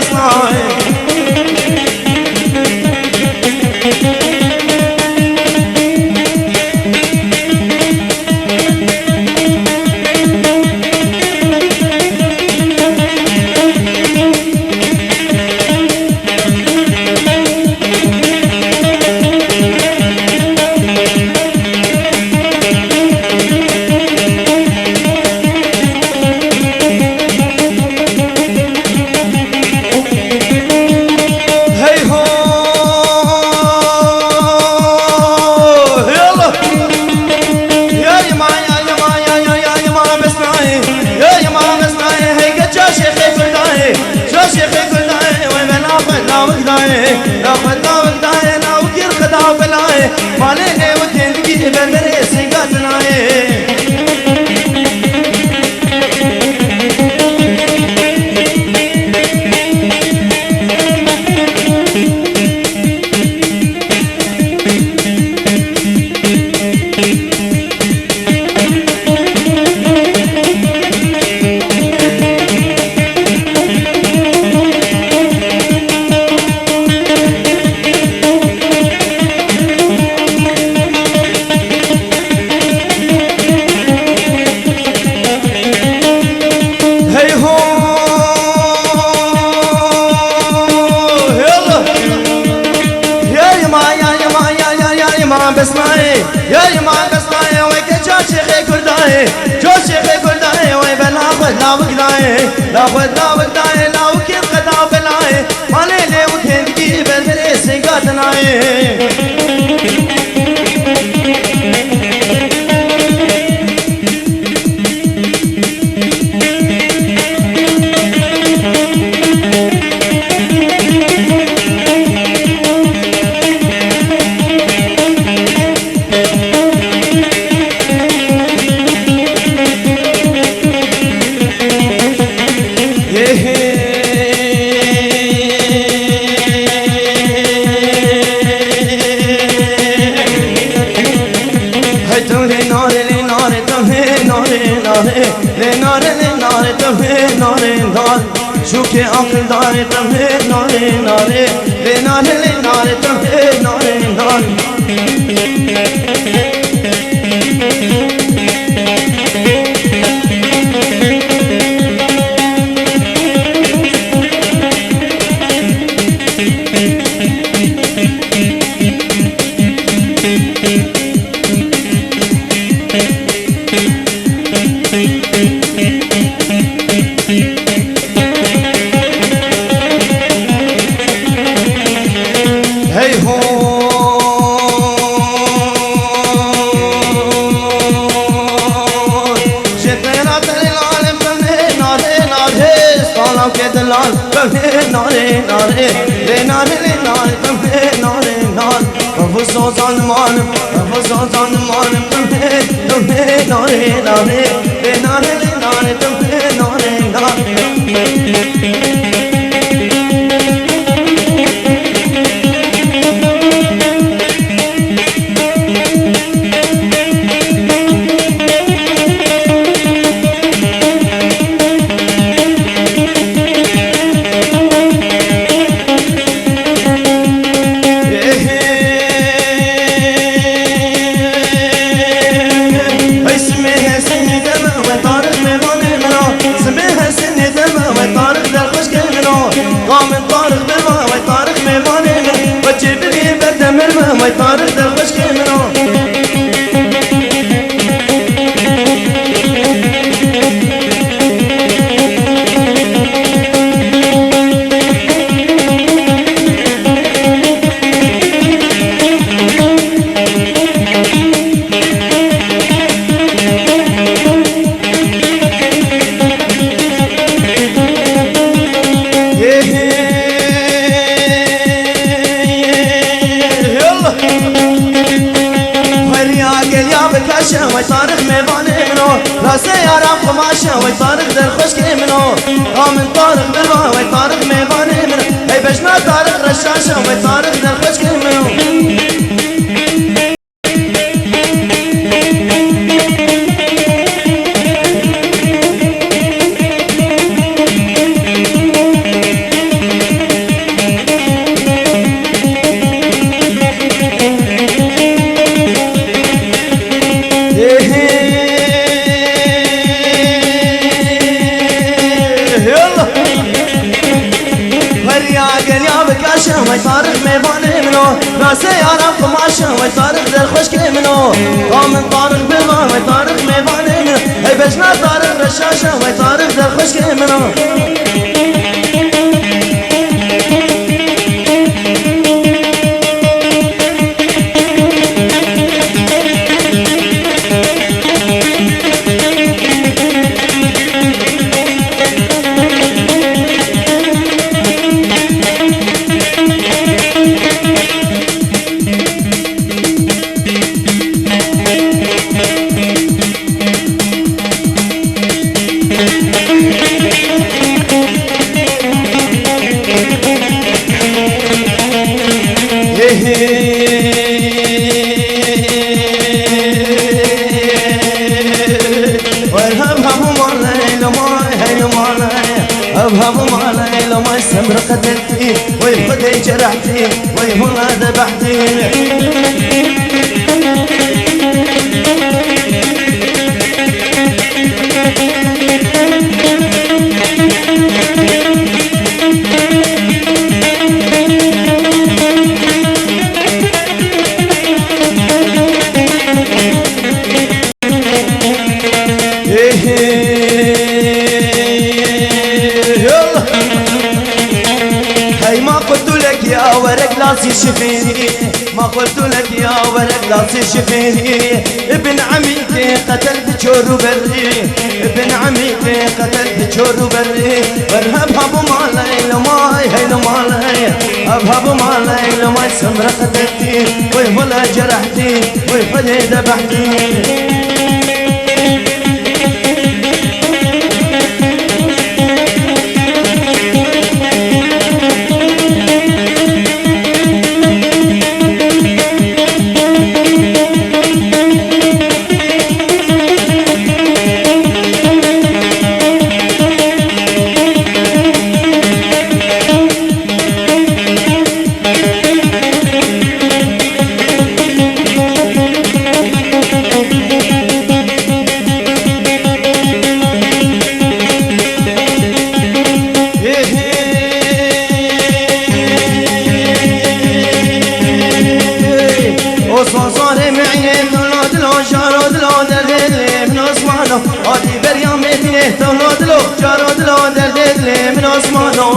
بسناي شوكي عقل داري تمهي ناري ناري لناري لناري تمهي ناري ناري وي طارق ميفان منو راسي يارا قماشة وي طارق ذا الخشك منو قام طارق بما وي طارق ميفان منو هي بجنا طارق رشاشة وي طارق ذا الخشك منو أبهب مالي لو ما يسمر قتلتي ويخدي جرحتي ويهنا ذبحتي يا ورق لاسي شفيني ما قلت لك يا ورق لاسي شفيني ابن عميتي قتل بجور بري ابن عميتي قتل بجور بري وارهب هبو مالي لماي هي لمالي ابهب مالي لماي سمر قتلتي ويهلا جرحتي ويفلي ذبحتي آدی بریام میتینه تولد لو جارود لو درد دل من آسمانو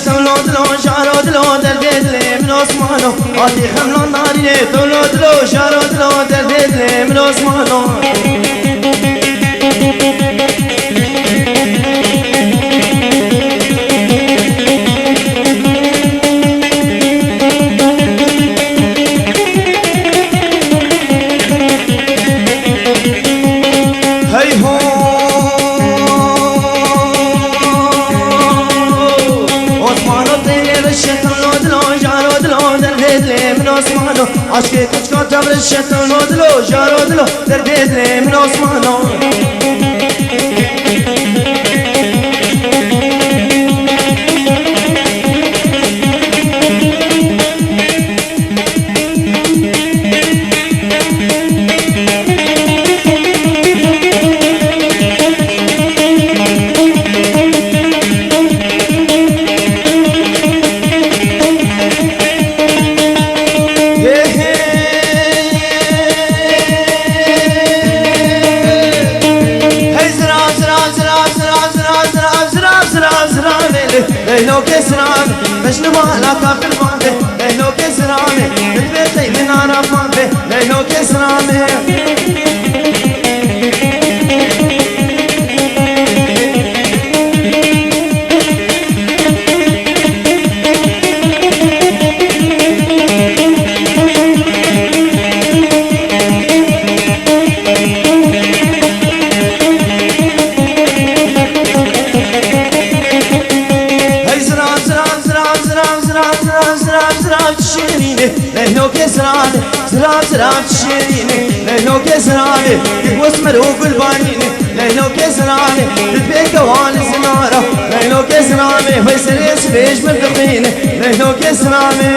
تولد لو شارود لو درد دل من عثمانو آتی خملان نارینه تولد لو شارود لو درد دل من عثمانو هی هو عشقی کچ کا تبر شتن ودلو جارودلو درد دل من عثمانو ليلو كسران مجنو على كاف الفاضي ليلو كسران بالبيت من عرفان ليلو كسران ليلو كسراني واسمر وقلباني ليلو كسراني تبيك والي سناره ليلو كسراني فيصل يسبيش من دخينه ليلو كسراني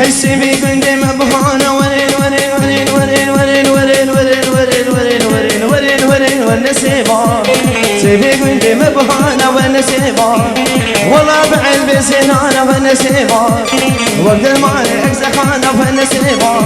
هيسيبي قندي مبهانة ورين ورين ورين ورين ورين ورين ورين ورين ورين ورين ورين ورين والنسيبان سيبي قندي مبهانة والنسيبان والله بعلبي سنانة والنسيبان وقت المالي اكزخانة والنسيبان